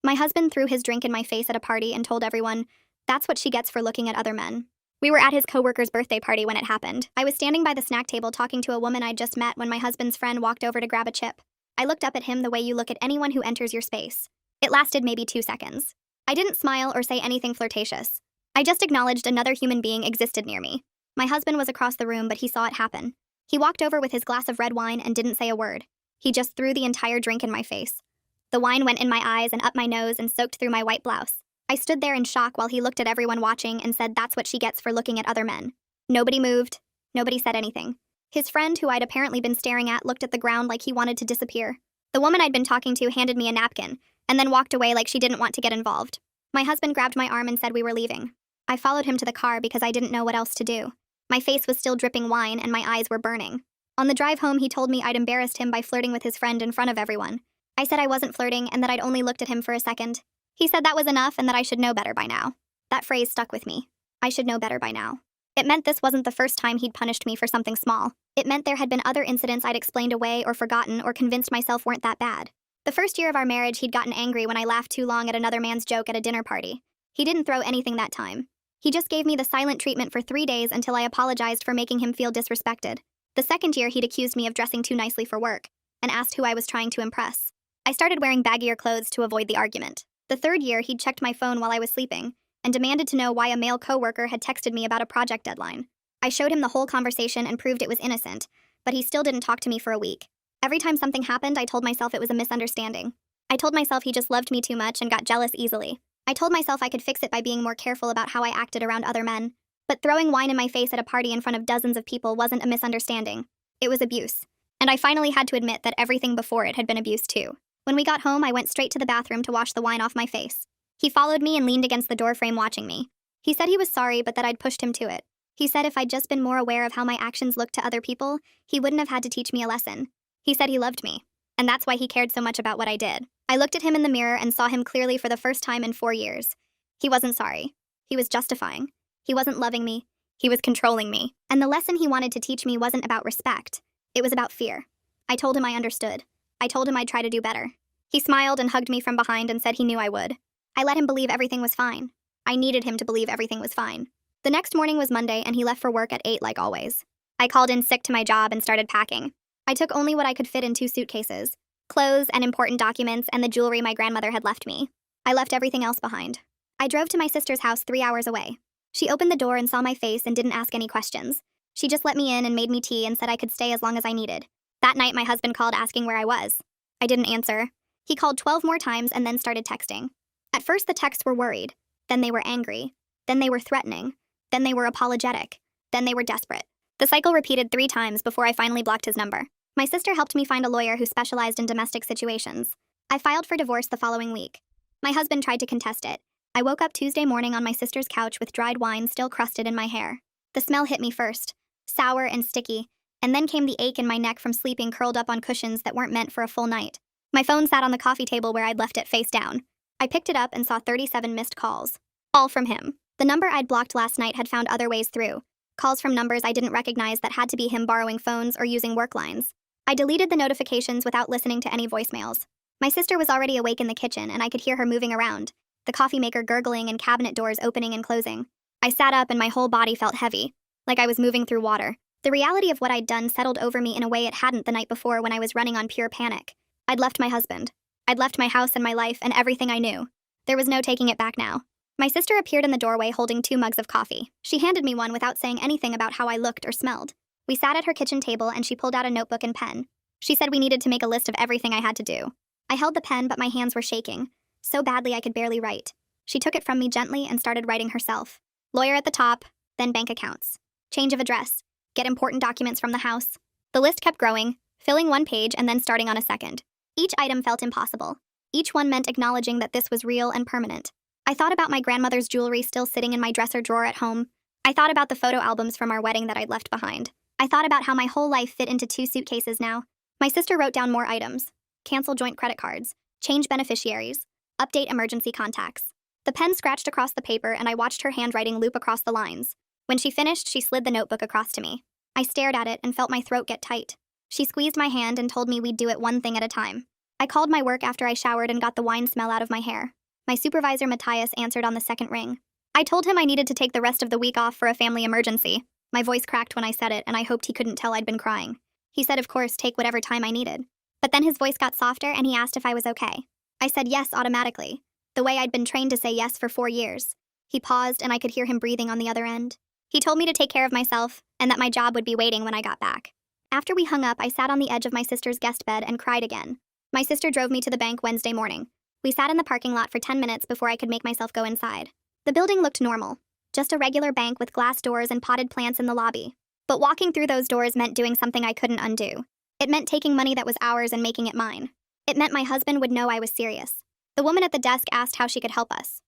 My husband threw his drink in my face at a party and told everyone, "That's what she gets for looking at other men." We were at his coworker's birthday party when it happened. I was standing by the snack table talking to a woman I'd just met when my husband's friend walked over to grab a chip. I looked up at him the way you look at anyone who enters your space. It lasted maybe 2 seconds. I didn't smile or say anything flirtatious. I just acknowledged another human being existed near me. My husband was across the room, but he saw it happen. He walked over with his glass of red wine and didn't say a word. He just threw the entire drink in my face. The wine went in my eyes and up my nose and soaked through my white blouse. I stood there in shock while he looked at everyone watching and said, "That's what she gets for looking at other men." Nobody moved. Nobody said anything. His friend, who I'd apparently been staring at, looked at the ground like he wanted to disappear. The woman I'd been talking to handed me a napkin and then walked away like she didn't want to get involved. My husband grabbed my arm and said we were leaving. I followed him to the car because I didn't know what else to do. My face was still dripping wine and my eyes were burning. On the drive home, he told me I'd embarrassed him by flirting with his friend in front of everyone. I said I wasn't flirting and that I'd only looked at him for a second. He said that was enough and that I should know better by now. That phrase stuck with me. I should know better by now. It meant this wasn't the first time he'd punished me for something small. It meant there had been other incidents I'd explained away or forgotten or convinced myself weren't that bad. The first year of our marriage, he'd gotten angry when I laughed too long at another man's joke at a dinner party. He didn't throw anything that time. He just gave me the silent treatment for 3 days until I apologized for making him feel disrespected. The second year, he'd accused me of dressing too nicely for work and asked who I was trying to impress. I started wearing baggier clothes to avoid the argument. The third year, he'd checked my phone while I was sleeping and demanded to know why a male coworker had texted me about a project deadline. I showed him the whole conversation and proved it was innocent, but he still didn't talk to me for a week. Every time something happened, I told myself it was a misunderstanding. I told myself he just loved me too much and got jealous easily. I told myself I could fix it by being more careful about how I acted around other men. But throwing wine in my face at a party in front of dozens of people wasn't a misunderstanding. It was abuse. And I finally had to admit that everything before it had been abuse too. When we got home, I went straight to the bathroom to wash the wine off my face. He followed me and leaned against the doorframe watching me. He said he was sorry, but that I'd pushed him to it. He said if I'd just been more aware of how my actions looked to other people, he wouldn't have had to teach me a lesson. He said he loved me, and that's why he cared so much about what I did. I looked at him in the mirror and saw him clearly for the first time in 4 years. He wasn't sorry. He was justifying. He wasn't loving me. He was controlling me. And the lesson he wanted to teach me wasn't about respect. It was about fear. I told him I understood. I told him I'd try to do better. He smiled and hugged me from behind and said he knew I would. I let him believe everything was fine. I needed him to believe everything was fine. The next morning was Monday, and he left for work at 8 like always. I called in sick to my job and started packing. I took only what I could fit in 2 suitcases: clothes and important documents and the jewelry my grandmother had left me. I left everything else behind. I drove to my sister's house 3 hours away. She opened the door and saw my face and didn't ask any questions. She just let me in and made me tea and said I could stay as long as I needed. That night, my husband called asking where I was. I didn't answer. He called 12 more times and then started texting. At first, the texts were worried. Then they were angry. Then they were threatening. Then they were apologetic. Then they were desperate. The cycle repeated 3 times before I finally blocked his number. My sister helped me find a lawyer who specialized in domestic situations. I filed for divorce the following week. My husband tried to contest it. I woke up Tuesday morning on my sister's couch with dried wine still crusted in my hair. The smell hit me first, sour and sticky, and then came the ache in my neck from sleeping curled up on cushions that weren't meant for a full night. My phone sat on the coffee table where I'd left it face down. I picked it up and saw 37 missed calls. All from him. The number I'd blocked last night had found other ways through. Calls from numbers I didn't recognize that had to be him borrowing phones or using work lines. I deleted the notifications without listening to any voicemails. My sister was already awake in the kitchen and I could hear her moving around, the coffee maker gurgling and cabinet doors opening and closing. I sat up and my whole body felt heavy, like I was moving through water. The reality of what I'd done settled over me in a way it hadn't the night before when I was running on pure panic. I'd left my husband. I'd left my house and my life and everything I knew. There was no taking it back now. My sister appeared in the doorway holding 2 mugs of coffee. She handed me one without saying anything about how I looked or smelled. We sat at her kitchen table and she pulled out a notebook and pen. She said we needed to make a list of everything I had to do. I held the pen, but my hands were shaking so badly I could barely write. She took it from me gently and started writing herself. Lawyer at the top, then bank accounts. Change of address. Get important documents from the house. The list kept growing, filling 1 page and then starting on a second. Each item felt impossible. Each one meant acknowledging that this was real and permanent. I thought about my grandmother's jewelry still sitting in my dresser drawer at home. I thought about the photo albums from our wedding that I'd left behind. I thought about how my whole life fit into 2 suitcases now. My sister wrote down more items. Cancel joint credit cards. Change beneficiaries. Update emergency contacts. The pen scratched across the paper and I watched her handwriting loop across the lines. When she finished, she slid the notebook across to me. I stared at it and felt my throat get tight. She squeezed my hand and told me we'd do it one thing at a time. I called my work after I showered and got the wine smell out of my hair. My supervisor, Matthias, answered on the second ring. I told him I needed to take the rest of the week off for a family emergency. My voice cracked when I said it, and I hoped he couldn't tell I'd been crying. He said, of course, take whatever time I needed. But then his voice got softer and he asked if I was okay. I said yes automatically, the way I'd been trained to say yes for 4 years. He paused and I could hear him breathing on the other end. He told me to take care of myself and that my job would be waiting when I got back. After we hung up, I sat on the edge of my sister's guest bed and cried again. My sister drove me to the bank Wednesday morning. We sat in the parking lot for 10 minutes before I could make myself go inside. The building looked normal, just a regular bank with glass doors and potted plants in the lobby. But walking through those doors meant doing something I couldn't undo. It meant taking money that was ours and making it mine. It meant my husband would know I was serious. The woman at the desk asked how she could help us.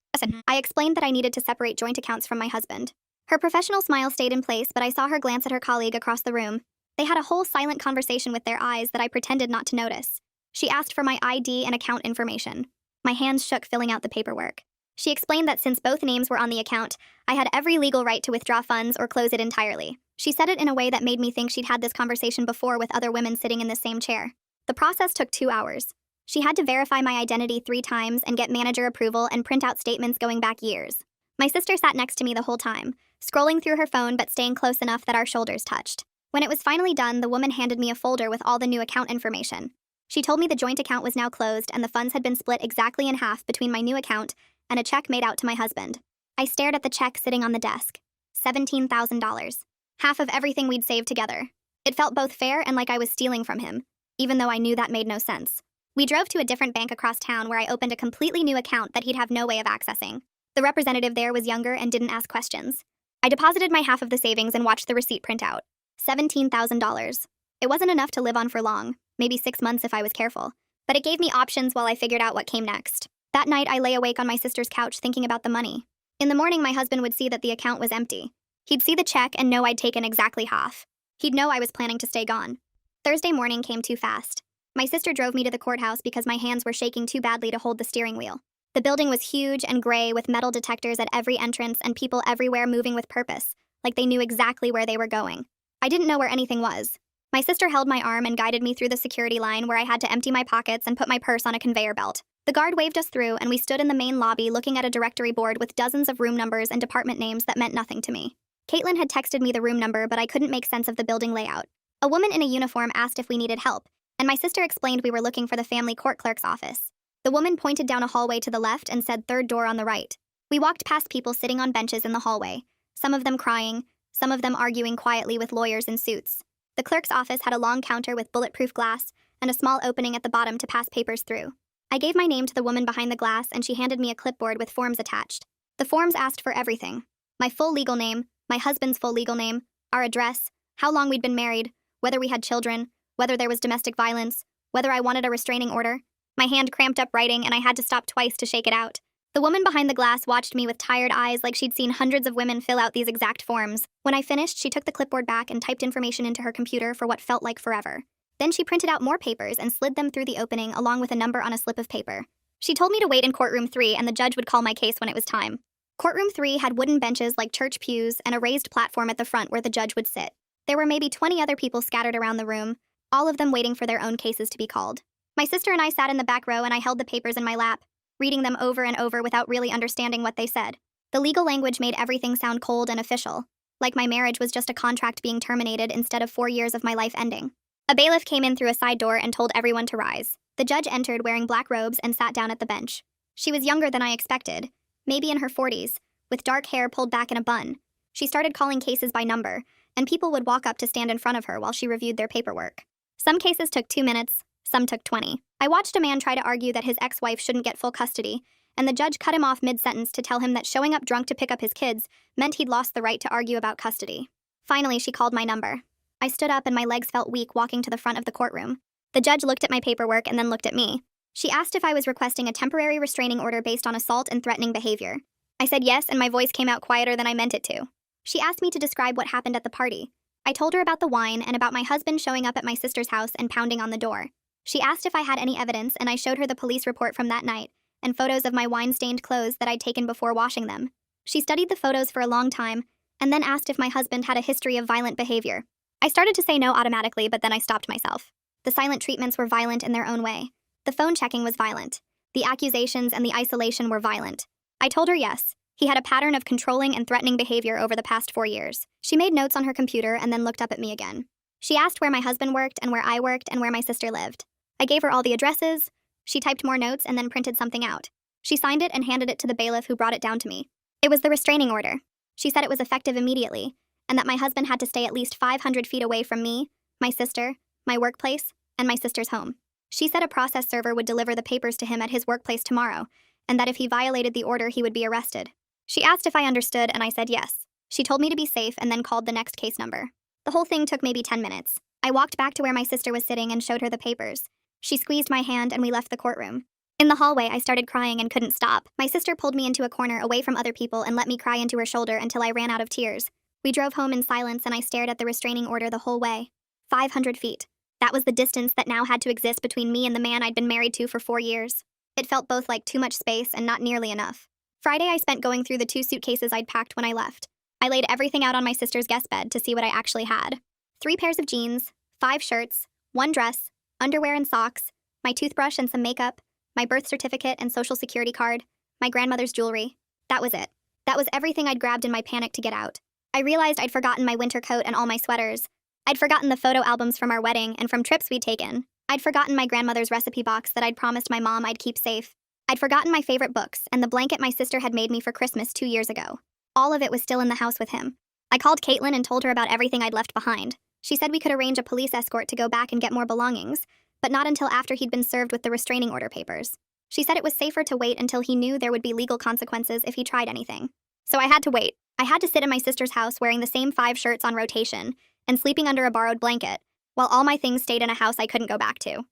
I explained that I needed to separate joint accounts from my husband. Her professional smile stayed in place, but I saw her glance at her colleague across the room. They had a whole silent conversation with their eyes that I pretended not to notice. She asked for my ID and account information. My hands shook filling out the paperwork. She explained that since both names were on the account, I had every legal right to withdraw funds or close it entirely. She said it in a way that made me think she'd had this conversation before with other women sitting in the same chair. The process took 2 hours. She had to verify my identity 3 times and get manager approval and print out statements going back years. My sister sat next to me the whole time, scrolling through her phone but staying close enough that our shoulders touched. When it was finally done, the woman handed me a folder with all the new account information. She told me the joint account was now closed and the funds had been split exactly in half between my new account and a check made out to my husband. I stared at the check sitting on the desk. $17,000. Half of everything we'd saved together. It felt both fair and like I was stealing from him, even though I knew that made no sense. We drove to a different bank across town where I opened a completely new account that he'd have no way of accessing. The representative there was younger and didn't ask questions. I deposited my half of the savings and watched the receipt print out. $17,000. It wasn't enough to live on for long, maybe 6 months if I was careful, but it gave me options while I figured out what came next. That night, I lay awake on my sister's couch thinking about the money. In the morning, my husband would see that the account was empty. He'd see the check and know I'd taken exactly half. He'd know I was planning to stay gone. Thursday morning came too fast. My sister drove me to the courthouse because my hands were shaking too badly to hold the steering wheel. The building was huge and gray with metal detectors at every entrance and people everywhere moving with purpose, like they knew exactly where they were going. I didn't know where anything was. My sister held my arm and guided me through the security line where I had to empty my pockets and put my purse on a conveyor belt. The guard waved us through and we stood in the main lobby looking at a directory board with dozens of room numbers and department names that meant nothing to me. Caitlin had texted me the room number, but I couldn't make sense of the building layout. A woman in a uniform asked if we needed help, and my sister explained we were looking for the family court clerk's office. The woman pointed down a hallway to the left and said third door on the right. We walked past people sitting on benches in the hallway, some of them crying, some of them arguing quietly with lawyers in suits. The clerk's office had a long counter with bulletproof glass and a small opening at the bottom to pass papers through. I gave my name to the woman behind the glass and she handed me a clipboard with forms attached. The forms asked for everything. My full legal name, my husband's full legal name, our address, how long we'd been married, whether we had children, whether there was domestic violence, whether I wanted a restraining order. My hand cramped up writing and I had to stop twice to shake it out. The woman behind the glass watched me with tired eyes like she'd seen hundreds of women fill out these exact forms. When I finished, she took the clipboard back and typed information into her computer for what felt like forever. Then she printed out more papers and slid them through the opening along with a number on a slip of paper. She told me to wait in courtroom 3 and the judge would call my case when it was time. Courtroom 3 had wooden benches like church pews and a raised platform at the front where the judge would sit. There were maybe 20 other people scattered around the room, all of them waiting for their own cases to be called. My sister and I sat in the back row and I held the papers in my lap, reading them over and over without really understanding what they said. The legal language made everything sound cold and official, like my marriage was just a contract being terminated instead of 4 years of my life ending. A bailiff came in through a side door and told everyone to rise. The judge entered wearing black robes and sat down at the bench. She was younger than I expected, maybe in her 40s, with dark hair pulled back in a bun. She started calling cases by number, and people would walk up to stand in front of her while she reviewed their paperwork. Some cases took 2 minutes, some took 20. I watched a man try to argue that his ex-wife shouldn't get full custody, and the judge cut him off mid-sentence to tell him that showing up drunk to pick up his kids meant he'd lost the right to argue about custody. Finally, she called my number. I stood up and my legs felt weak walking to the front of the courtroom. The judge looked at my paperwork and then looked at me. She asked if I was requesting a temporary restraining order based on assault and threatening behavior. I said yes, and my voice came out quieter than I meant it to. She asked me to describe what happened at the party. I told her about the wine and about my husband showing up at my sister's house and pounding on the door. She asked if I had any evidence, and I showed her the police report from that night and photos of my wine-stained clothes that I'd taken before washing them. She studied the photos for a long time and then asked if my husband had a history of violent behavior. I started to say no automatically, but then I stopped myself. The silent treatments were violent in their own way. The phone checking was violent. The accusations and the isolation were violent. I told her yes. He had a pattern of controlling and threatening behavior over the past 4 years. She made notes on her computer and then looked up at me again. She asked where my husband worked and where I worked and where my sister lived. I gave her all the addresses. She typed more notes and then printed something out. She signed it and handed it to the bailiff who brought it down to me. It was the restraining order. She said it was effective immediately, and that my husband had to stay at least 500 feet away from me, my sister, my workplace, and my sister's home. She said a process server would deliver the papers to him at his workplace tomorrow, and that if he violated the order, he would be arrested. She asked if I understood, and I said yes. She told me to be safe and then called the next case number. The whole thing took maybe 10 minutes. I walked back to where my sister was sitting and showed her the papers. She squeezed my hand and we left the courtroom. In the hallway, I started crying and couldn't stop. My sister pulled me into a corner away from other people and let me cry into her shoulder until I ran out of tears. We drove home in silence and I stared at the restraining order the whole way. 500 feet. That was the distance that now had to exist between me and the man I'd been married to for 4 years. It felt both like too much space and not nearly enough. Friday, I spent going through the 2 suitcases I'd packed when I left. I laid everything out on my sister's guest bed to see what I actually had. 3 pairs of jeans, 5 shirts, 1 dress, underwear and socks, my toothbrush and some makeup, my birth certificate and social security card, my grandmother's jewelry. That was it. That was everything I'd grabbed in my panic to get out. I realized I'd forgotten my winter coat and all my sweaters. I'd forgotten the photo albums from our wedding and from trips we'd taken. I'd forgotten my grandmother's recipe box that I'd promised my mom I'd keep safe. I'd forgotten my favorite books and the blanket my sister had made me for Christmas 2 years ago. All of it was still in the house with him. I called Caitlin and told her about everything I'd left behind. She said we could arrange a police escort to go back and get more belongings, but not until after he'd been served with the restraining order papers. She said it was safer to wait until he knew there would be legal consequences if he tried anything. So I had to wait. I had to sit in my sister's house wearing the same 5 shirts on rotation and sleeping under a borrowed blanket, while all my things stayed in a house I couldn't go back to.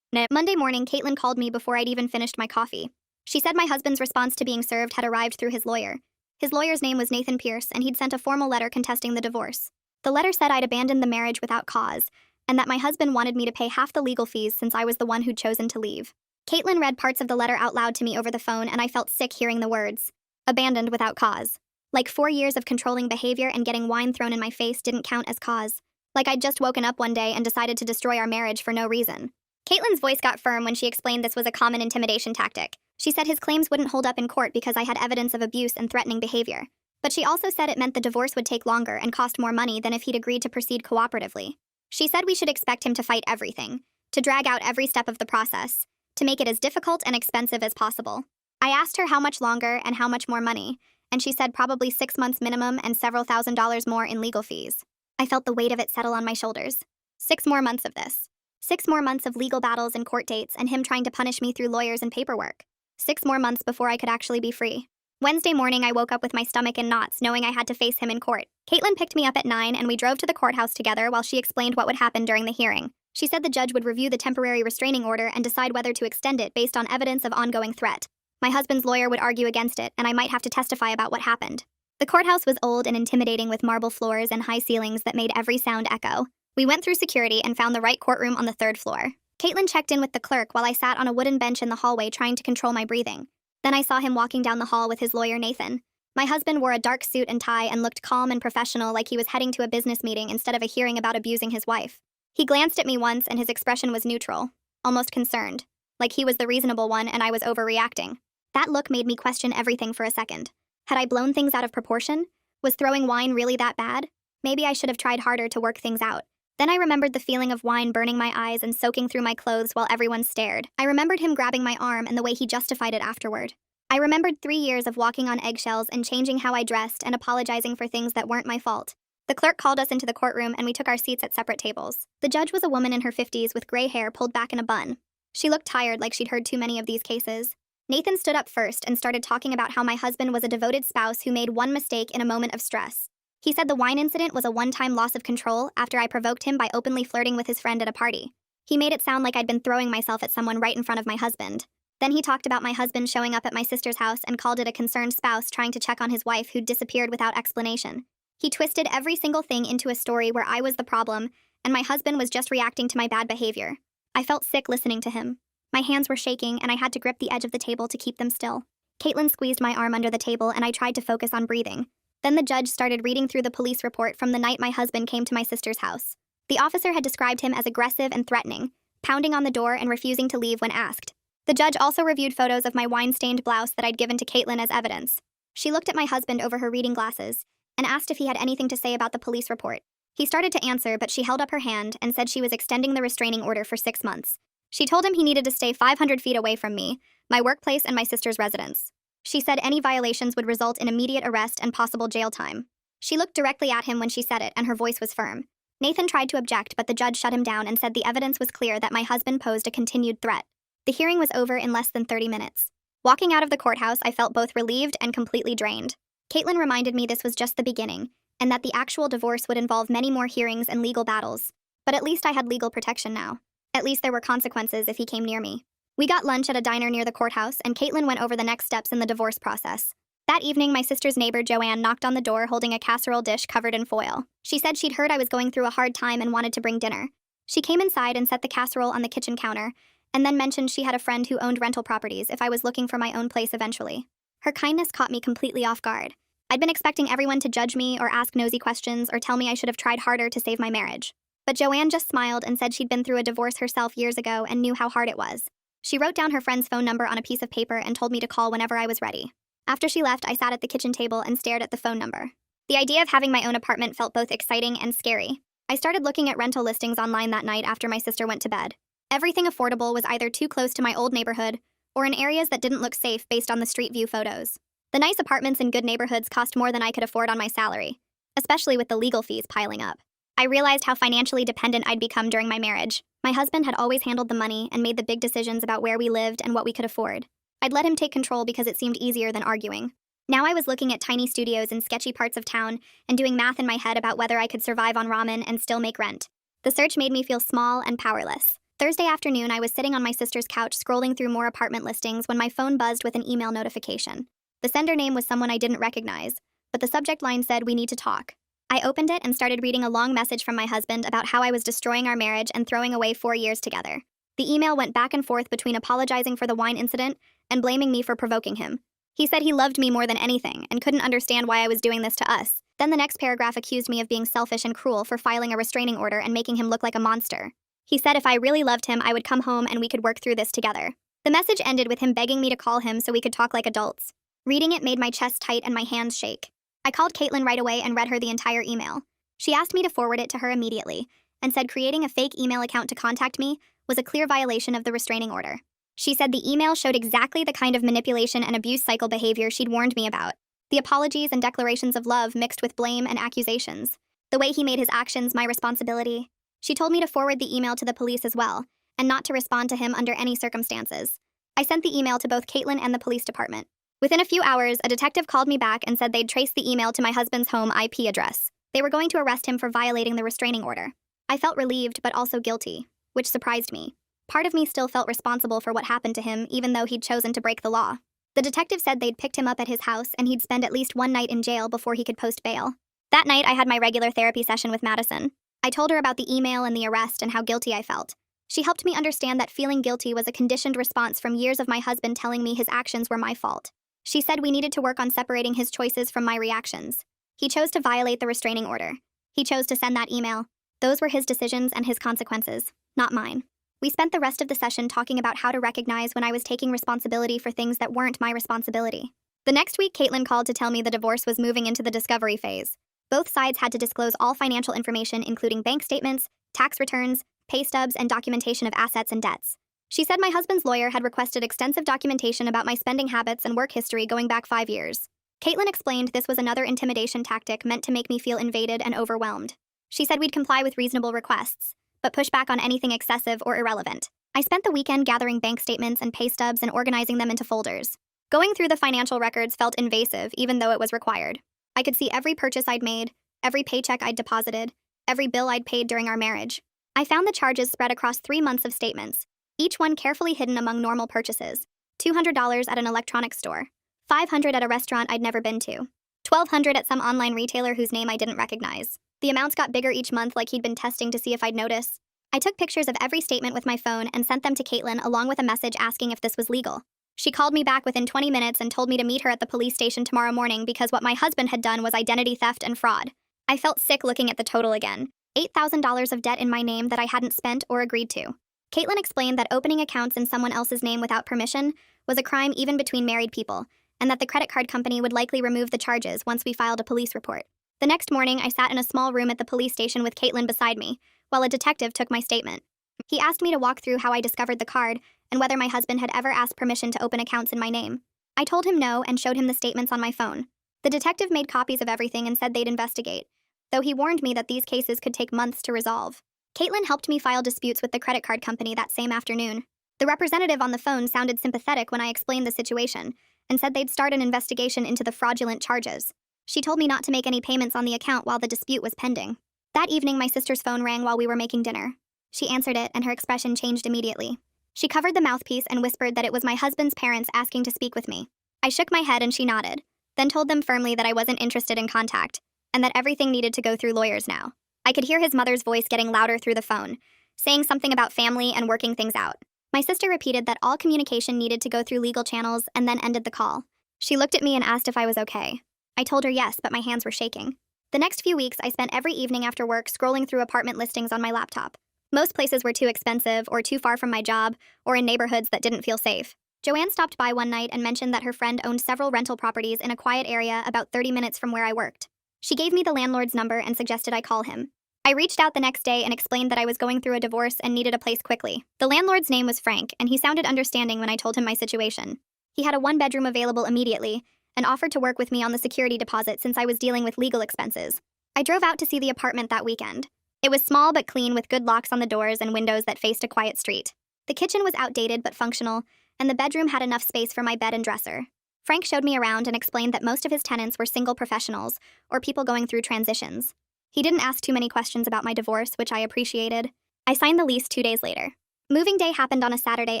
Monday morning, Caitlin called me before I'd even finished my coffee. She said my husband's response to being served had arrived through his lawyer. His lawyer's name was Nathan Pierce, and he'd sent a formal letter contesting the divorce. The letter said I'd abandoned the marriage without cause, and that my husband wanted me to pay half the legal fees since I was the one who'd chosen to leave. Caitlin read parts of the letter out loud to me over the phone, and I felt sick hearing the words. Abandoned without cause. Like 4 years of controlling behavior and getting wine thrown in my face didn't count as cause. Like I'd just woken up one day and decided to destroy our marriage for no reason. Caitlin's voice got firm when she explained this was a common intimidation tactic. She said his claims wouldn't hold up in court because I had evidence of abuse and threatening behavior. But she also said it meant the divorce would take longer and cost more money than if he'd agreed to proceed cooperatively. She said we should expect him to fight everything, to drag out every step of the process, to make it as difficult and expensive as possible. I asked her how much longer and how much more money, and she said probably 6 months minimum and several $1,000s more in legal fees. I felt the weight of it settle on my shoulders. 6 more months of this. 6 more months of legal battles and court dates and him trying to punish me through lawyers and paperwork. 6 more months before I could actually be free. Wednesday morning, I woke up with my stomach in knots, knowing I had to face him in court. Caitlin picked me up at 9 and we drove to the courthouse together while she explained what would happen during the hearing. She said the judge would review the temporary restraining order and decide whether to extend it based on evidence of ongoing threat. My husband's lawyer would argue against it, and I might have to testify about what happened. The courthouse was old and intimidating with marble floors and high ceilings that made every sound echo. We went through security and found the right courtroom on the 3rd floor. Caitlin checked in with the clerk while I sat on a wooden bench in the hallway trying to control my breathing. Then I saw him walking down the hall with his lawyer, Nathan. My husband wore a dark suit and tie and looked calm and professional, like he was heading to a business meeting instead of a hearing about abusing his wife. He glanced at me once and his expression was neutral, almost concerned, like he was the reasonable one and I was overreacting. That look made me question everything for a second. Had I blown things out of proportion? Was throwing wine really that bad? Maybe I should have tried harder to work things out. Then I remembered the feeling of wine burning my eyes and soaking through my clothes while everyone stared. I remembered him grabbing my arm and the way he justified it afterward. I remembered 3 years of walking on eggshells and changing how I dressed and apologizing for things that weren't my fault. The clerk called us into the courtroom and we took our seats at separate tables. The judge was a woman in her 50s with gray hair pulled back in a bun. She looked tired, like she'd heard too many of these cases. Nathan stood up first and started talking about how my husband was a devoted spouse who made one mistake in a moment of stress. He said the wine incident was a one-time loss of control after I provoked him by openly flirting with his friend at a party. He made it sound like I'd been throwing myself at someone right in front of my husband. Then he talked about my husband showing up at my sister's house and called it a concerned spouse trying to check on his wife who'd disappeared without explanation. He twisted every single thing into a story where I was the problem and my husband was just reacting to my bad behavior. I felt sick listening to him. My hands were shaking and I had to grip the edge of the table to keep them still. Caitlin squeezed my arm under the table and I tried to focus on breathing. Then the judge started reading through the police report from the night my husband came to my sister's house. The officer had described him as aggressive and threatening, pounding on the door and refusing to leave when asked. The judge also reviewed photos of my wine-stained blouse that I'd given to Caitlin as evidence. She looked at my husband over her reading glasses and asked if he had anything to say about the police report. He started to answer, but she held up her hand and said she was extending the restraining order for 6 months. She told him he needed to stay 500 feet away from me, my workplace, and my sister's residence. She said any violations would result in immediate arrest and possible jail time. She looked directly at him when she said it, and her voice was firm. Nathan tried to object, but the judge shut him down and said the evidence was clear that my husband posed a continued threat. The hearing was over in less than 30 minutes. Walking out of the courthouse, I felt both relieved and completely drained. Caitlin reminded me this was just the beginning, and that the actual divorce would involve many more hearings and legal battles. But at least I had legal protection now. At least there were consequences if he came near me. We got lunch at a diner near the courthouse, and Caitlin went over the next steps in the divorce process. That evening, my sister's neighbor, Joanne, knocked on the door holding a casserole dish covered in foil. She said she'd heard I was going through a hard time and wanted to bring dinner. She came inside and set the casserole on the kitchen counter, and then mentioned she had a friend who owned rental properties if I was looking for my own place eventually. Her kindness caught me completely off guard. I'd been expecting everyone to judge me or ask nosy questions or tell me I should have tried harder to save my marriage. But Joanne just smiled and said she'd been through a divorce herself years ago and knew how hard it was. She wrote down her friend's phone number on a piece of paper and told me to call whenever I was ready. After she left, I sat at the kitchen table and stared at the phone number. The idea of having my own apartment felt both exciting and scary. I started looking at rental listings online that night after my sister went to bed. Everything affordable was either too close to my old neighborhood or in areas that didn't look safe based on the street view photos. The nice apartments in good neighborhoods cost more than I could afford on my salary, especially with the legal fees piling up. I realized how financially dependent I'd become during my marriage. My husband had always handled the money and made the big decisions about where we lived and what we could afford. I'd let him take control because it seemed easier than arguing. Now I was looking at tiny studios in sketchy parts of town and doing math in my head about whether I could survive on ramen and still make rent. The search made me feel small and powerless. Thursday afternoon, I was sitting on my sister's couch scrolling through more apartment listings when my phone buzzed with an email notification. The sender name was someone I didn't recognize, but the subject line said, "We need to talk." I opened it and started reading a long message from my husband about how I was destroying our marriage and throwing away 4 years together. The email went back and forth between apologizing for the wine incident and blaming me for provoking him. He said he loved me more than anything and couldn't understand why I was doing this to us. Then the next paragraph accused me of being selfish and cruel for filing a restraining order and making him look like a monster. He said if I really loved him, I would come home and we could work through this together. The message ended with him begging me to call him so we could talk like adults. Reading it made my chest tight and my hands shake. I called Caitlin right away and read her the entire email. She asked me to forward it to her immediately and said creating a fake email account to contact me was a clear violation of the restraining order. She said the email showed exactly the kind of manipulation and abuse cycle behavior she'd warned me about. The apologies and declarations of love mixed with blame and accusations. The way he made his actions my responsibility. She told me to forward the email to the police as well, and not to respond to him under any circumstances. I sent the email to both Caitlin and the police department. Within a few hours, a detective called me back and said they'd traced the email to my husband's home IP address. They were going to arrest him for violating the restraining order. I felt relieved but also guilty, which surprised me. Part of me still felt responsible for what happened to him, even though he'd chosen to break the law. The detective said they'd picked him up at his house and he'd spend at least 1 night in jail before he could post bail. That night, I had my regular therapy session with Madison. I told her about the email and the arrest and how guilty I felt. She helped me understand that feeling guilty was a conditioned response from years of my husband telling me his actions were my fault. She said we needed to work on separating his choices from my reactions. He chose to violate the restraining order. He chose to send that email. Those were his decisions and his consequences, not mine. We spent the rest of the session talking about how to recognize when I was taking responsibility for things that weren't my responsibility. The next week, Caitlin called to tell me the divorce was moving into the discovery phase. Both sides had to disclose all financial information, including bank statements, tax returns, pay stubs, and documentation of assets and debts. She said my husband's lawyer had requested extensive documentation about my spending habits and work history going back 5 years. Caitlin explained this was another intimidation tactic meant to make me feel invaded and overwhelmed. She said we'd comply with reasonable requests, but push back on anything excessive or irrelevant. I spent the weekend gathering bank statements and pay stubs and organizing them into folders. Going through the financial records felt invasive, even though it was required. I could see every purchase I'd made, every paycheck I'd deposited, every bill I'd paid during our marriage. I found the charges spread across 3 months of statements, each one carefully hidden among normal purchases. $200 at an electronics store, $500 at a restaurant I'd never been to, $1,200 at some online retailer whose name I didn't recognize. The amounts got bigger each month, like he'd been testing to see if I'd notice. I took pictures of every statement with my phone and sent them to Caitlin along with a message asking if this was legal. She called me back within 20 minutes and told me to meet her at the police station tomorrow morning because what my husband had done was identity theft and fraud. I felt sick looking at the total again. $8,000 of debt in my name that I hadn't spent or agreed to. Caitlin explained that opening accounts in someone else's name without permission was a crime even between married people, and that the credit card company would likely remove the charges once we filed a police report. The next morning, I sat in a small room at the police station with Caitlin beside me, while a detective took my statement. He asked me to walk through how I discovered the card and whether my husband had ever asked permission to open accounts in my name. I told him no and showed him the statements on my phone. The detective made copies of everything and said they'd investigate, though he warned me that these cases could take months to resolve. Caitlin helped me file disputes with the credit card company that same afternoon. The representative on the phone sounded sympathetic when I explained the situation and said they'd start an investigation into the fraudulent charges. She told me not to make any payments on the account while the dispute was pending. That evening, my sister's phone rang while we were making dinner. She answered it, and her expression changed immediately. She covered the mouthpiece and whispered that it was my husband's parents asking to speak with me. I shook my head and she nodded, then told them firmly that I wasn't interested in contact, and that everything needed to go through lawyers now. I could hear his mother's voice getting louder through the phone, saying something about family and working things out. My sister repeated that all communication needed to go through legal channels and then ended the call. She looked at me and asked if I was okay. I told her yes, but my hands were shaking. The next few weeks, I spent every evening after work scrolling through apartment listings on my laptop. Most places were too expensive or too far from my job or in neighborhoods that didn't feel safe. Joanne stopped by one night and mentioned that her friend owned several rental properties in a quiet area about 30 minutes from where I worked. She gave me the landlord's number and suggested I call him. I reached out the next day and explained that I was going through a divorce and needed a place quickly. The landlord's name was Frank, and he sounded understanding when I told him my situation. He had a one-bedroom available immediately and offered to work with me on the security deposit since I was dealing with legal expenses. I drove out to see the apartment that weekend. It was small but clean with good locks on the doors and windows that faced a quiet street. The kitchen was outdated but functional, and the bedroom had enough space for my bed and dresser. Frank showed me around and explained that most of his tenants were single professionals or people going through transitions. He didn't ask too many questions about my divorce, which I appreciated. I signed the lease 2 days later. Moving day happened on a Saturday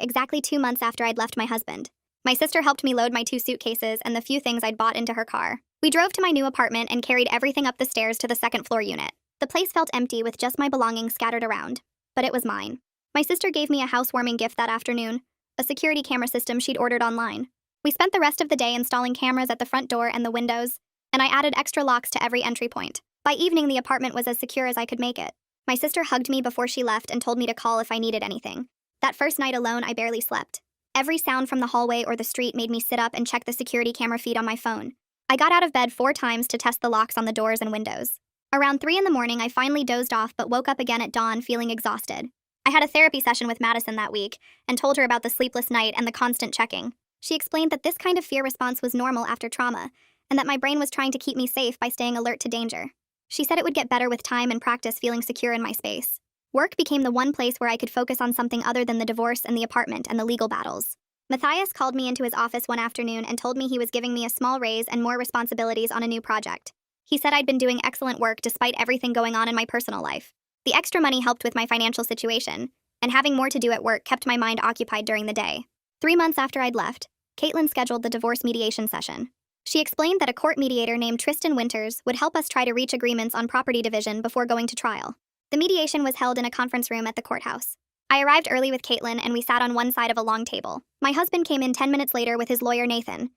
exactly 2 months after I'd left my husband. My sister helped me load my 2 suitcases and the few things I'd bought into her car. We drove to my new apartment and carried everything up the stairs to the second-floor unit. The place felt empty with just my belongings scattered around, but it was mine. My sister gave me a housewarming gift that afternoon, a security camera system she'd ordered online. We spent the rest of the day installing cameras at the front door and the windows, and I added extra locks to every entry point. By evening, the apartment was as secure as I could make it. My sister hugged me before she left and told me to call if I needed anything. That first night alone, I barely slept. Every sound from the hallway or the street made me sit up and check the security camera feed on my phone. I got out of bed 4 times to test the locks on the doors and windows. Around 3 in the morning, I finally dozed off but woke up again at dawn feeling exhausted. I had a therapy session with Madison that week and told her about the sleepless night and the constant checking. She explained that this kind of fear response was normal after trauma and that my brain was trying to keep me safe by staying alert to danger. She said it would get better with time and practice feeling secure in my space. Work became the one place where I could focus on something other than the divorce and the apartment and the legal battles. Matthias called me into his office one afternoon and told me he was giving me a small raise and more responsibilities on a new project. He said I'd been doing excellent work despite everything going on in my personal life. The extra money helped with my financial situation, and having more to do at work kept my mind occupied during the day. 3 months after I'd left, Caitlin scheduled the divorce mediation session. She explained that a court mediator named Tristan Winters would help us try to reach agreements on property division before going to trial. The mediation was held in a conference room at the courthouse. I arrived early with Caitlin and we sat on one side of a long table. My husband came in 10 minutes later with his lawyer Nathan.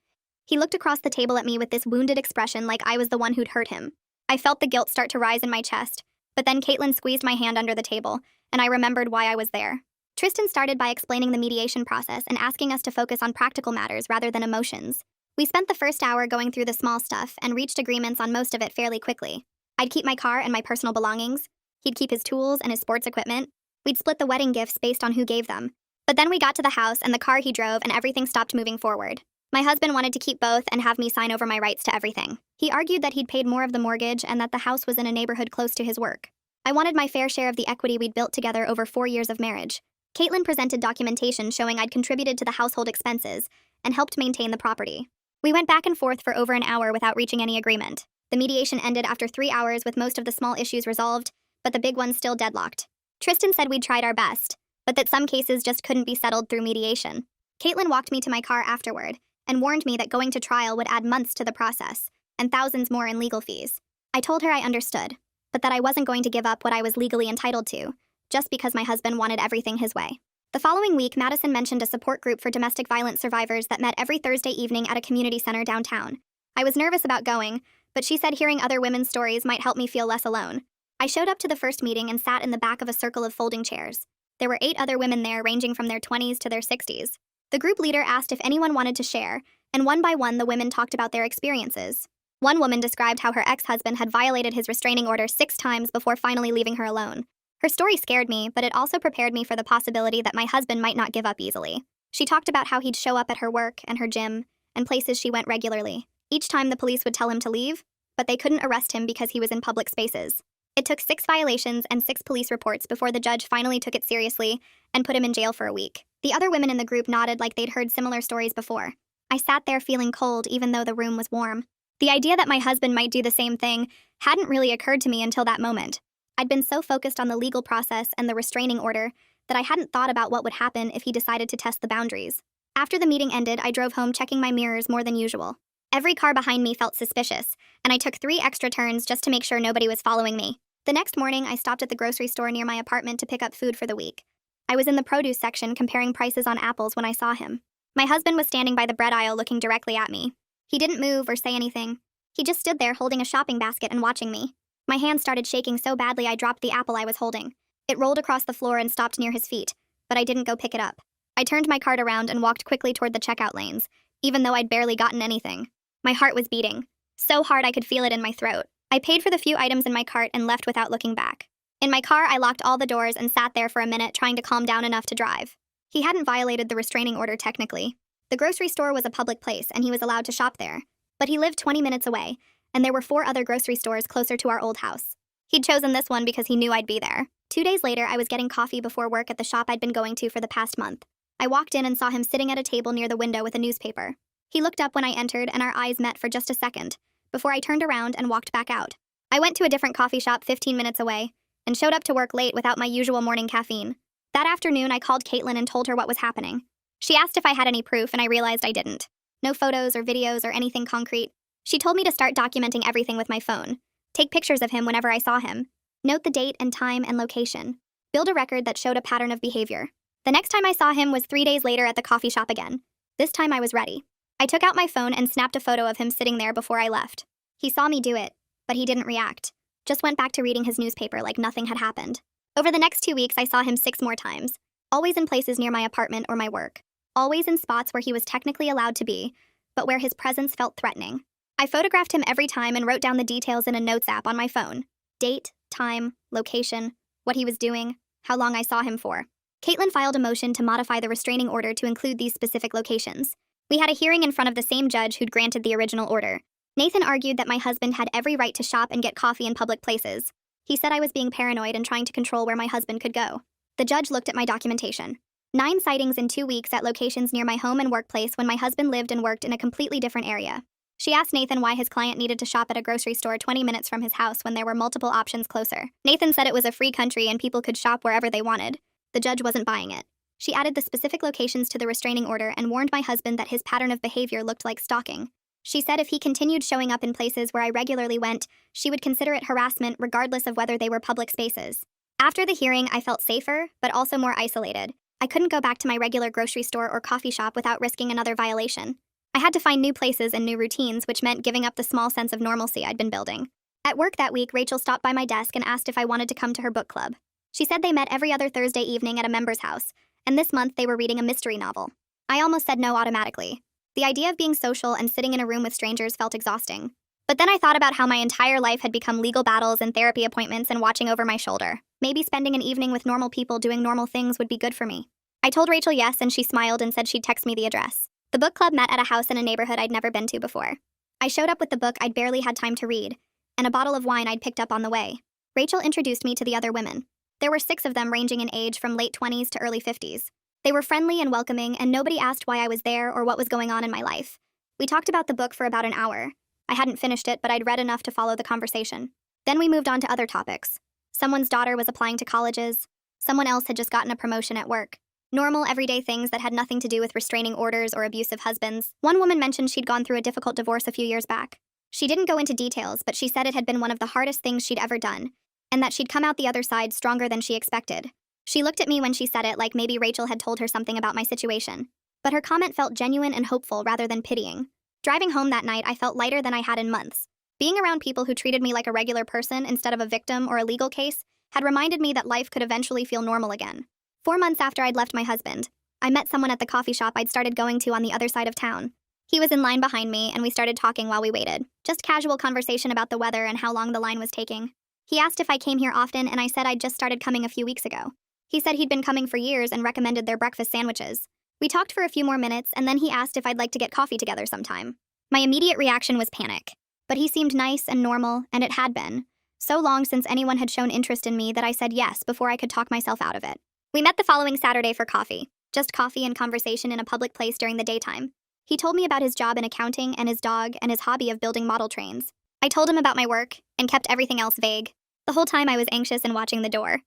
He looked across the table at me with this wounded expression like I was the one who'd hurt him. I felt the guilt start to rise in my chest, but then Caitlin squeezed my hand under the table, and I remembered why I was there. Tristan started by explaining the mediation process and asking us to focus on practical matters rather than emotions. We spent the first hour going through the small stuff and reached agreements on most of it fairly quickly. I'd keep my car and my personal belongings. He'd keep his tools and his sports equipment. We'd split the wedding gifts based on who gave them. But then we got to the house and the car he drove and everything stopped moving forward. My husband wanted to keep both and have me sign over my rights to everything. He argued that he'd paid more of the mortgage and that the house was in a neighborhood close to his work. I wanted my fair share of the equity we'd built together over 4 years of marriage. Caitlin presented documentation showing I'd contributed to the household expenses and helped maintain the property. We went back and forth for over an hour without reaching any agreement. The mediation ended after 3 hours with most of the small issues resolved, but the big ones still deadlocked. Tristan said we'd tried our best, but that some cases just couldn't be settled through mediation. Caitlin walked me to my car afterward and warned me that going to trial would add months to the process and thousands more in legal fees. I told her I understood, but that I wasn't going to give up what I was legally entitled to, just because my husband wanted everything his way. The following week, Madison mentioned a support group for domestic violence survivors that met every Thursday evening at a community center downtown. I was nervous about going, but she said hearing other women's stories might help me feel less alone. I showed up to the first meeting and sat in the back of a circle of folding chairs. There were 8 other women there ranging from their 20s to their 60s. The group leader asked if anyone wanted to share, and one by one the women talked about their experiences. One woman described how her ex-husband had violated his restraining order 6 times before finally leaving her alone. Her story scared me, but it also prepared me for the possibility that my husband might not give up easily. She talked about how he'd show up at her work and her gym and places she went regularly. Each time the police would tell him to leave, but they couldn't arrest him because he was in public spaces. It took 6 violations and 6 police reports before the judge finally took it seriously and put him in jail for a week. The other women in the group nodded like they'd heard similar stories before. I sat there feeling cold even though the room was warm. The idea that my husband might do the same thing hadn't really occurred to me until that moment. I'd been so focused on the legal process and the restraining order that I hadn't thought about what would happen if he decided to test the boundaries. After the meeting ended, I drove home checking my mirrors more than usual. Every car behind me felt suspicious, and I took 3 extra turns just to make sure nobody was following me. The next morning, I stopped at the grocery store near my apartment to pick up food for the week. I was in the produce section comparing prices on apples when I saw him. My husband was standing by the bread aisle looking directly at me. He didn't move or say anything. He just stood there holding a shopping basket and watching me. My hand started shaking so badly I dropped the apple I was holding. It rolled across the floor and stopped near his feet, but I didn't go pick it up. I turned my cart around and walked quickly toward the checkout lanes, even though I'd barely gotten anything. My heart was beating, so hard I could feel it in my throat. I paid for the few items in my cart and left without looking back. In my car, I locked all the doors and sat there for a minute trying to calm down enough to drive. He hadn't violated the restraining order technically. The grocery store was a public place and he was allowed to shop there. But he lived 20 minutes away, and there were 4 other grocery stores closer to our old house. He'd chosen this one because he knew I'd be there. 2 days later, I was getting coffee before work at the shop I'd been going to for the past month. I walked in and saw him sitting at a table near the window with a newspaper. He looked up when I entered and our eyes met for just a second, before I turned around and walked back out. I went to a different coffee shop 15 minutes away, and showed up to work late without my usual morning caffeine. That afternoon, I called Caitlin and told her what was happening. She asked if I had any proof, and I realized I didn't. No photos or videos or anything concrete. She told me to start documenting everything with my phone. Take pictures of him whenever I saw him. Note the date and time and location. Build a record that showed a pattern of behavior. The next time I saw him was 3 days later at the coffee shop again. This time I was ready. I took out my phone and snapped a photo of him sitting there before I left. He saw me do it, but he didn't react. Just went back to reading his newspaper like nothing had happened. Over the next 2 weeks, I saw him 6 more times. Always in places near my apartment or my work. Always in spots where he was technically allowed to be, but where his presence felt threatening. I photographed him every time and wrote down the details in a notes app on my phone. Date, time, location, what he was doing, how long I saw him for. Caitlin filed a motion to modify the restraining order to include these specific locations. We had a hearing in front of the same judge who'd granted the original order. Nathan argued that my husband had every right to shop and get coffee in public places. He said I was being paranoid and trying to control where my husband could go. The judge looked at my documentation. 9 sightings in 2 weeks at locations near my home and workplace when my husband lived and worked in a completely different area. She asked Nathan why his client needed to shop at a grocery store 20 minutes from his house when there were multiple options closer. Nathan said it was a free country and people could shop wherever they wanted. The judge wasn't buying it. She added the specific locations to the restraining order and warned my husband that his pattern of behavior looked like stalking. She said if he continued showing up in places where I regularly went, she would consider it harassment regardless of whether they were public spaces. After the hearing, I felt safer, but also more isolated. I couldn't go back to my regular grocery store or coffee shop without risking another violation. I had to find new places and new routines, which meant giving up the small sense of normalcy I'd been building. At work that week, Rachel stopped by my desk and asked if I wanted to come to her book club. She said they met every other Thursday evening at a member's house, and this month they were reading a mystery novel. I almost said no automatically. The idea of being social and sitting in a room with strangers felt exhausting. But then I thought about how my entire life had become legal battles and therapy appointments and watching over my shoulder. Maybe spending an evening with normal people doing normal things would be good for me. I told Rachel yes, and she smiled and said she'd text me the address. The book club met at a house in a neighborhood I'd never been to before. I showed up with the book I'd barely had time to read, and a bottle of wine I'd picked up on the way. Rachel introduced me to the other women. There were 6 of them ranging in age from late 20s to early 50s. They were friendly and welcoming, and nobody asked why I was there or what was going on in my life. We talked about the book for about an hour. I hadn't finished it, but I'd read enough to follow the conversation. Then we moved on to other topics. Someone's daughter was applying to colleges. Someone else had just gotten a promotion at work. Normal, everyday things that had nothing to do with restraining orders or abusive husbands. One woman mentioned she'd gone through a difficult divorce a few years back. She didn't go into details, but she said it had been one of the hardest things she'd ever done, and that she'd come out the other side stronger than she expected. She looked at me when she said it like maybe Rachel had told her something about my situation. But her comment felt genuine and hopeful rather than pitying. Driving home that night, I felt lighter than I had in months. Being around people who treated me like a regular person instead of a victim or a legal case had reminded me that life could eventually feel normal again. 4 months after I'd left my husband, I met someone at the coffee shop I'd started going to on the other side of town. He was in line behind me, and we started talking while we waited. Just casual conversation about the weather and how long the line was taking. He asked if I came here often, and I said I'd just started coming a few weeks ago. He said he'd been coming for years and recommended their breakfast sandwiches. We talked for a few more minutes, and then he asked if I'd like to get coffee together sometime. My immediate reaction was panic. But he seemed nice and normal, and it had been so long since anyone had shown interest in me that I said yes before I could talk myself out of it. We met the following Saturday for coffee. Just coffee and conversation in a public place during the daytime. He told me about his job in accounting and his dog and his hobby of building model trains. I told him about my work and kept everything else vague. The whole time I was anxious and watching the door.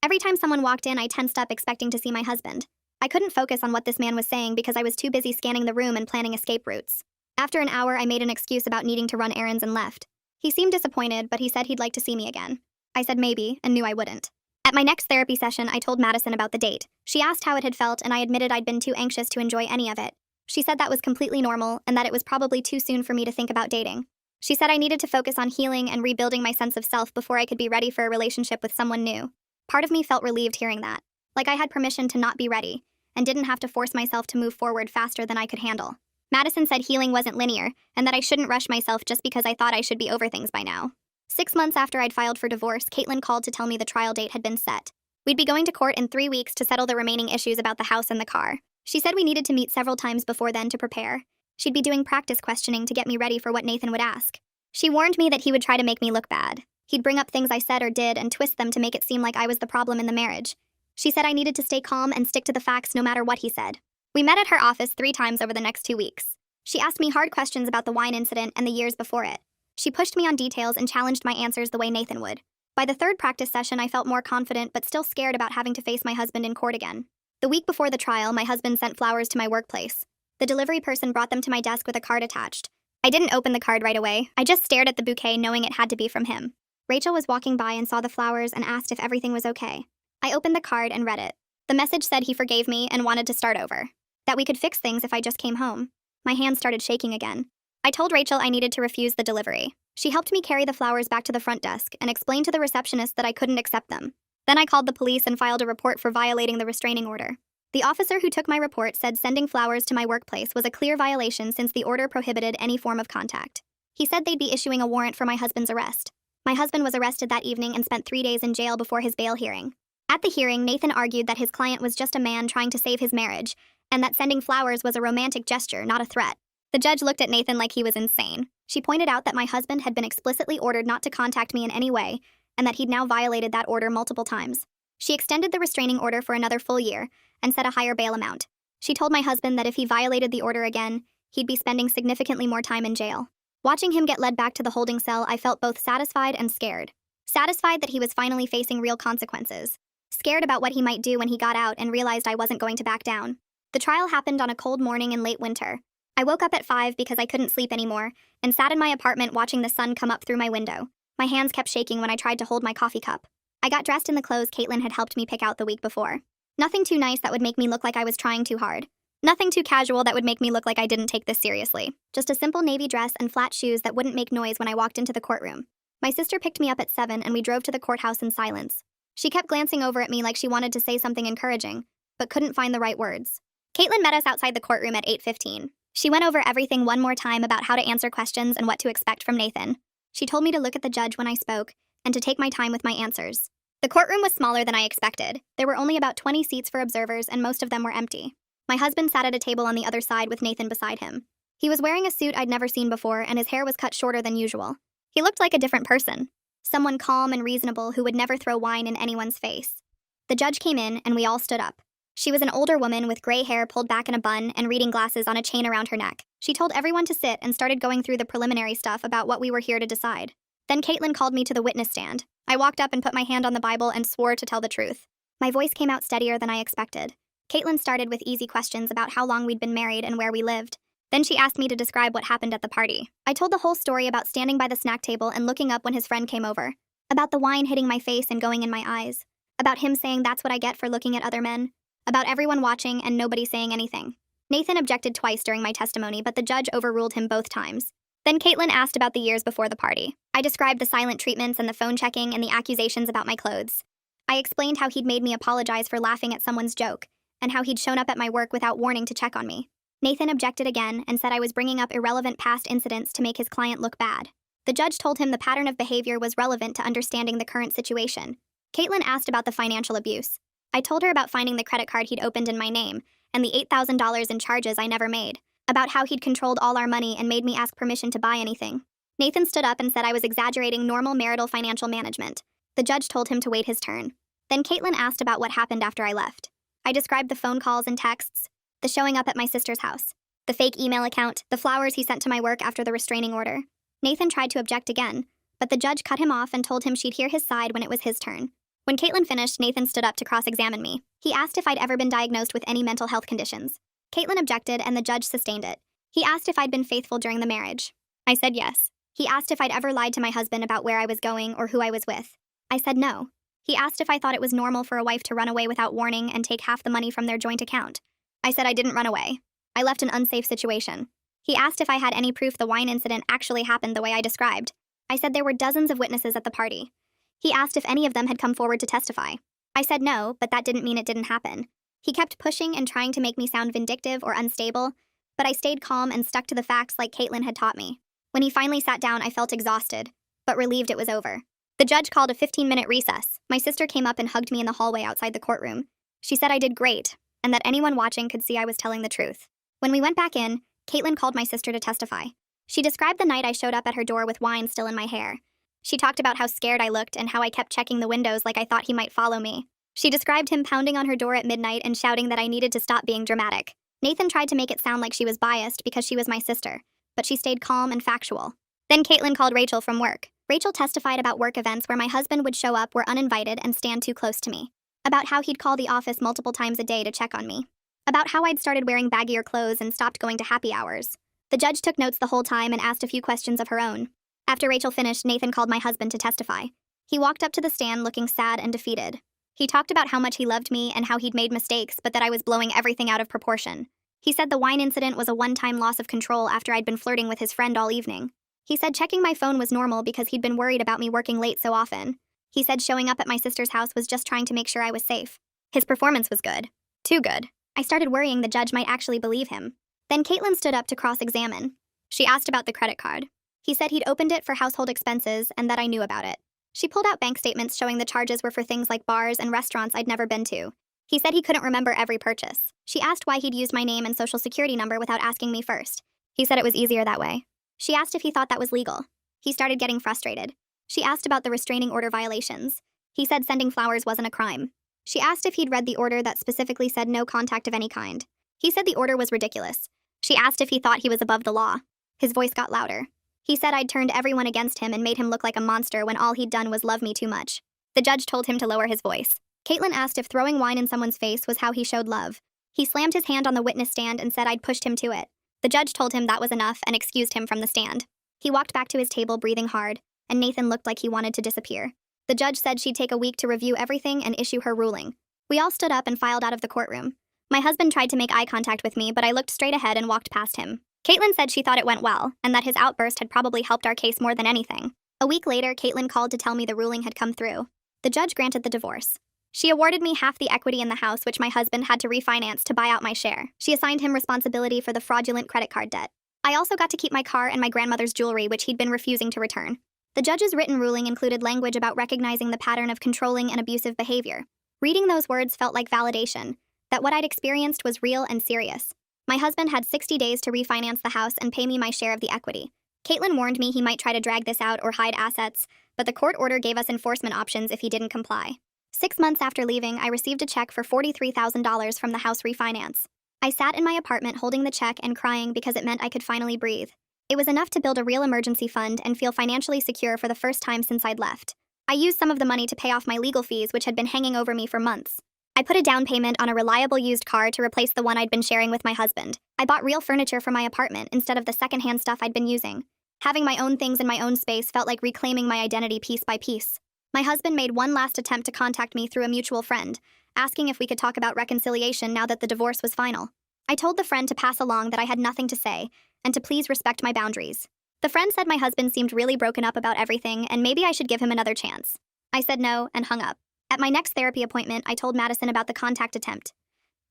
Every time someone walked in, I tensed up expecting to see my husband. I couldn't focus on what this man was saying because I was too busy scanning the room and planning escape routes. After an hour, I made an excuse about needing to run errands and left. He seemed disappointed, but he said he'd like to see me again. I said maybe, and knew I wouldn't. At my next therapy session, I told Madison about the date. She asked how it had felt, and I admitted I'd been too anxious to enjoy any of it. She said that was completely normal, and that it was probably too soon for me to think about dating. She said I needed to focus on healing and rebuilding my sense of self before I could be ready for a relationship with someone new. Part of me felt relieved hearing that. Like I had permission to not be ready, and didn't have to force myself to move forward faster than I could handle. Madison said healing wasn't linear, and that I shouldn't rush myself just because I thought I should be over things by now. 6 months after I'd filed for divorce, Caitlin called to tell me the trial date had been set. We'd be going to court in 3 weeks to settle the remaining issues about the house and the car. She said we needed to meet several times before then to prepare. She'd be doing practice questioning to get me ready for what Nathan would ask. She warned me that he would try to make me look bad. He'd bring up things I said or did and twist them to make it seem like I was the problem in the marriage. She said I needed to stay calm and stick to the facts no matter what he said. We met at her office 3 times over the next 2 weeks. She asked me hard questions about the wine incident and the years before it. She pushed me on details and challenged my answers the way Nathan would. By the 3rd practice session, I felt more confident but still scared about having to face my husband in court again. The week before the trial, my husband sent flowers to my workplace. The delivery person brought them to my desk with a card attached. I didn't open the card right away. I just stared at the bouquet knowing it had to be from him. Rachel was walking by and saw the flowers and asked if everything was okay. I opened the card and read it. The message said he forgave me and wanted to start over. That we could fix things if I just came home. My hands started shaking again. I told Rachel I needed to refuse the delivery. She helped me carry the flowers back to the front desk and explained to the receptionist that I couldn't accept them. Then I called the police and filed a report for violating the restraining order. The officer who took my report said sending flowers to my workplace was a clear violation since the order prohibited any form of contact. He said they'd be issuing a warrant for my husband's arrest. My husband was arrested that evening and spent 3 days in jail before his bail hearing. At the hearing, Nathan argued that his client was just a man trying to save his marriage, and that sending flowers was a romantic gesture, not a threat. The judge looked at Nathan like he was insane. She pointed out that my husband had been explicitly ordered not to contact me in any way, and that he'd now violated that order multiple times. She extended the restraining order for another full year, and set a higher bail amount. She told my husband that if he violated the order again, he'd be spending significantly more time in jail. Watching him get led back to the holding cell, I felt both satisfied and scared. Satisfied that he was finally facing real consequences. Scared about what he might do when he got out and realized I wasn't going to back down. The trial happened on a cold morning in late winter. I woke up at 5 because I couldn't sleep anymore, and sat in my apartment watching the sun come up through my window. My hands kept shaking when I tried to hold my coffee cup. I got dressed in the clothes Caitlin had helped me pick out the week before. Nothing too nice that would make me look like I was trying too hard. Nothing too casual that would make me look like I didn't take this seriously. Just a simple navy dress and flat shoes that wouldn't make noise when I walked into the courtroom. My sister picked me up at 7 and we drove to the courthouse in silence. She kept glancing over at me like she wanted to say something encouraging, but couldn't find the right words. Caitlin met us outside the courtroom at 8:15. She went over everything one more time about how to answer questions and what to expect from Nathan. She told me to look at the judge when I spoke, and to take my time with my answers. The courtroom was smaller than I expected. There were only about 20 seats for observers, and most of them were empty. My husband sat at a table on the other side with Nathan beside him. He was wearing a suit I'd never seen before, and his hair was cut shorter than usual. He looked like a different person. Someone calm and reasonable who would never throw wine in anyone's face. The judge came in, and we all stood up. She was an older woman with gray hair pulled back in a bun and reading glasses on a chain around her neck. She told everyone to sit and started going through the preliminary stuff about what we were here to decide. Then Caitlin called me to the witness stand. I walked up and put my hand on the Bible and swore to tell the truth. My voice came out steadier than I expected. Caitlin started with easy questions about how long we'd been married and where we lived. Then she asked me to describe what happened at the party. I told the whole story about standing by the snack table and looking up when his friend came over. About the wine hitting my face and going in my eyes. About him saying that's what I get for looking at other men. About everyone watching and nobody saying anything. Nathan objected twice during my testimony, but the judge overruled him both times. Then Caitlin asked about the years before the party. I described the silent treatments and the phone checking and the accusations about my clothes. I explained how he'd made me apologize for laughing at someone's joke, and how he'd shown up at my work without warning to check on me. Nathan objected again and said I was bringing up irrelevant past incidents to make his client look bad. The judge told him the pattern of behavior was relevant to understanding the current situation. Caitlin asked about the financial abuse. I told her about finding the credit card he'd opened in my name, and the $8,000 in charges I never made, about how he'd controlled all our money and made me ask permission to buy anything. Nathan stood up and said I was exaggerating normal marital financial management. The judge told him to wait his turn. Then Caitlin asked about what happened after I left. I described the phone calls and texts, the showing up at my sister's house, the fake email account, the flowers he sent to my work after the restraining order. Nathan tried to object again, but the judge cut him off and told him she'd hear his side when it was his turn. When Caitlin finished, Nathan stood up to cross-examine me. He asked if I'd ever been diagnosed with any mental health conditions. Caitlin objected and the judge sustained it. He asked if I'd been faithful during the marriage. I said yes. He asked if I'd ever lied to my husband about where I was going or who I was with. I said no. He asked if I thought it was normal for a wife to run away without warning and take half the money from their joint account. I said I didn't run away. I left an unsafe situation. He asked if I had any proof the wine incident actually happened the way I described. I said there were dozens of witnesses at the party. He asked if any of them had come forward to testify. I said no, but that didn't mean it didn't happen. He kept pushing and trying to make me sound vindictive or unstable, but I stayed calm and stuck to the facts like Caitlin had taught me. When he finally sat down, I felt exhausted, but relieved it was over. The judge called a 15-minute recess. My sister came up and hugged me in the hallway outside the courtroom. She said I did great, and that anyone watching could see I was telling the truth. When we went back in, Caitlin called my sister to testify. She described the night I showed up at her door with wine still in my hair. She talked about how scared I looked and how I kept checking the windows like I thought he might follow me. She described him pounding on her door at midnight and shouting that I needed to stop being dramatic. Nathan tried to make it sound like she was biased because she was my sister, but she stayed calm and factual. Then Caitlin called Rachel from work. Rachel testified about work events where my husband would show up were uninvited and stand too close to me. About how he'd call the office multiple times a day to check on me. About how I'd started wearing baggier clothes and stopped going to happy hours. The judge took notes the whole time and asked a few questions of her own. After Rachel finished, Nathan called my husband to testify. He walked up to the stand looking sad and defeated. He talked about how much he loved me and how he'd made mistakes, but that I was blowing everything out of proportion. He said the wine incident was a one-time loss of control after I'd been flirting with his friend all evening. He said checking my phone was normal because he'd been worried about me working late so often. He said showing up at my sister's house was just trying to make sure I was safe. His performance was good. Too good. I started worrying the judge might actually believe him. Then Caitlin stood up to cross-examine. She asked about the credit card. He said he'd opened it for household expenses and that I knew about it. She pulled out bank statements showing the charges were for things like bars and restaurants I'd never been to. He said he couldn't remember every purchase. She asked why he'd used my name and social security number without asking me first. He said it was easier that way. She asked if he thought that was legal. He started getting frustrated. She asked about the restraining order violations. He said sending flowers wasn't a crime. She asked if he'd read the order that specifically said no contact of any kind. He said the order was ridiculous. She asked if he thought he was above the law. His voice got louder. He said I'd turned everyone against him and made him look like a monster when all he'd done was love me too much. The judge told him to lower his voice. Caitlin asked if throwing wine in someone's face was how he showed love. He slammed his hand on the witness stand and said I'd pushed him to it. The judge told him that was enough and excused him from the stand. He walked back to his table breathing hard, and Nathan looked like he wanted to disappear. The judge said she'd take a week to review everything and issue her ruling. We all stood up and filed out of the courtroom. My husband tried to make eye contact with me, but I looked straight ahead and walked past him. Caitlin said she thought it went well, and that his outburst had probably helped our case more than anything. A week later, Caitlin called to tell me the ruling had come through. The judge granted the divorce. She awarded me half the equity in the house, which my husband had to refinance to buy out my share. She assigned him responsibility for the fraudulent credit card debt. I also got to keep my car and my grandmother's jewelry, which he'd been refusing to return. The judge's written ruling included language about recognizing the pattern of controlling and abusive behavior. Reading those words felt like validation, that what I'd experienced was real and serious. My husband had 60 days to refinance the house and pay me my share of the equity. Caitlin warned me he might try to drag this out or hide assets, but the court order gave us enforcement options if he didn't comply. 6 months after leaving, I received a check for $43,000 from the house refinance. I sat in my apartment holding the check and crying because it meant I could finally breathe. It was enough to build a real emergency fund and feel financially secure for the first time since I'd left. I used some of the money to pay off my legal fees, which had been hanging over me for months. I put a down payment on a reliable used car to replace the one I'd been sharing with my husband. I bought real furniture for my apartment instead of the secondhand stuff I'd been using. Having my own things in my own space felt like reclaiming my identity piece by piece. My husband made one last attempt to contact me through a mutual friend, asking if we could talk about reconciliation now that the divorce was final. I told the friend to pass along that I had nothing to say, and to please respect my boundaries. The friend said my husband seemed really broken up about everything and maybe I should give him another chance. I said no and hung up. At my next therapy appointment, I told Madison about the contact attempt.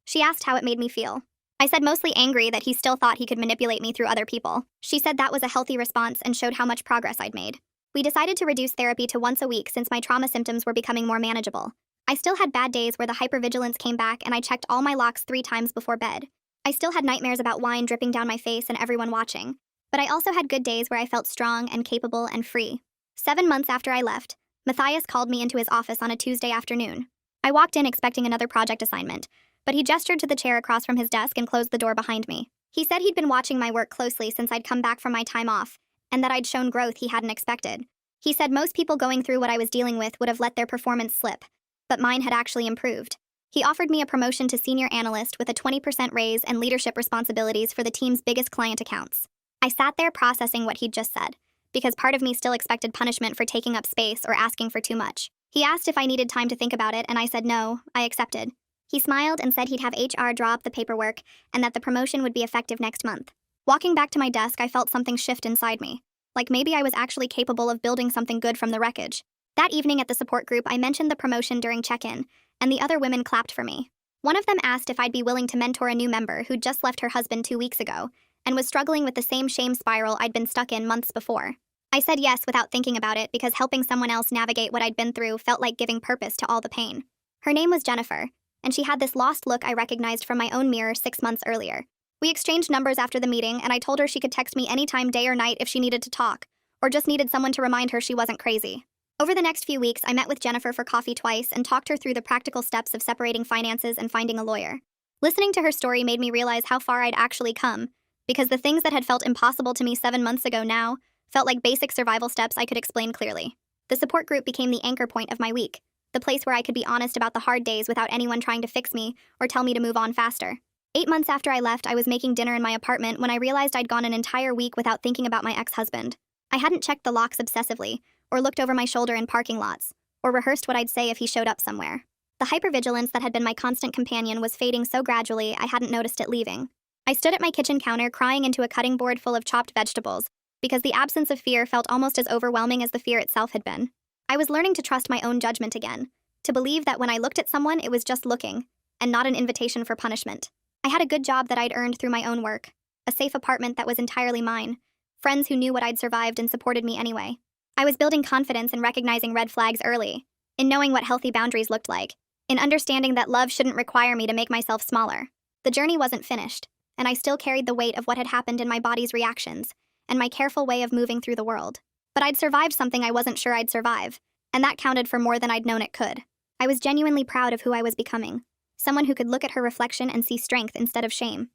She asked how it made me feel. I said mostly angry that he still thought he could manipulate me through other people. She said that was a healthy response and showed how much progress I'd made. We decided to reduce therapy to once a week since my trauma symptoms were becoming more manageable. I still had bad days where the hypervigilance came back and I checked all my locks 3 times before bed. I still had nightmares about wine dripping down my face and everyone watching. But I also had good days where I felt strong and capable and free. 7 months after I left, Matthias called me into his office on a Tuesday afternoon. I walked in expecting another project assignment, but he gestured to the chair across from his desk and closed the door behind me. He said he'd been watching my work closely since I'd come back from my time off, and that I'd shown growth he hadn't expected. He said most people going through what I was dealing with would have let their performance slip, but mine had actually improved. He offered me a promotion to senior analyst with a 20% raise and leadership responsibilities for the team's biggest client accounts. I sat there processing what he'd just said, because part of me still expected punishment for taking up space or asking for too much. He asked if I needed time to think about it, and I said no, I accepted. He smiled and said he'd have HR draw up the paperwork and that the promotion would be effective next month. Walking back to my desk, I felt something shift inside me, like maybe I was actually capable of building something good from the wreckage. That evening at the support group, I mentioned the promotion during check-in, and the other women clapped for me. One of them asked if I'd be willing to mentor a new member who'd just left her husband 2 weeks ago and was struggling with the same shame spiral I'd been stuck in months before. I said yes without thinking about it because helping someone else navigate what I'd been through felt like giving purpose to all the pain. Her name was Jennifer, and she had this lost look I recognized from my own mirror 6 months earlier. We exchanged numbers after the meeting, and I told her she could text me anytime, day or night, if she needed to talk, or just needed someone to remind her she wasn't crazy. Over the next few weeks, I met with Jennifer for coffee twice and talked her through the practical steps of separating finances and finding a lawyer. Listening to her story made me realize how far I'd actually come, because the things that had felt impossible to me 7 months ago now felt like basic survival steps I could explain clearly. The support group became the anchor point of my week, the place where I could be honest about the hard days without anyone trying to fix me or tell me to move on faster. 8 months after I left, I was making dinner in my apartment when I realized I'd gone an entire week without thinking about my ex-husband. I hadn't checked the locks obsessively, or looked over my shoulder in parking lots, or rehearsed what I'd say if he showed up somewhere. The hypervigilance that had been my constant companion was fading so gradually I hadn't noticed it leaving. I stood at my kitchen counter crying into a cutting board full of chopped vegetables, because the absence of fear felt almost as overwhelming as the fear itself had been. I was learning to trust my own judgment again, to believe that when I looked at someone, it was just looking, and not an invitation for punishment. I had a good job that I'd earned through my own work, a safe apartment that was entirely mine, friends who knew what I'd survived and supported me anyway. I was building confidence in recognizing red flags early, in knowing what healthy boundaries looked like, in understanding that love shouldn't require me to make myself smaller. The journey wasn't finished, and I still carried the weight of what had happened in my body's reactions, and my careful way of moving through the world. But I'd survived something I wasn't sure I'd survive, and that counted for more than I'd known it could. I was genuinely proud of who I was becoming, someone who could look at her reflection and see strength instead of shame.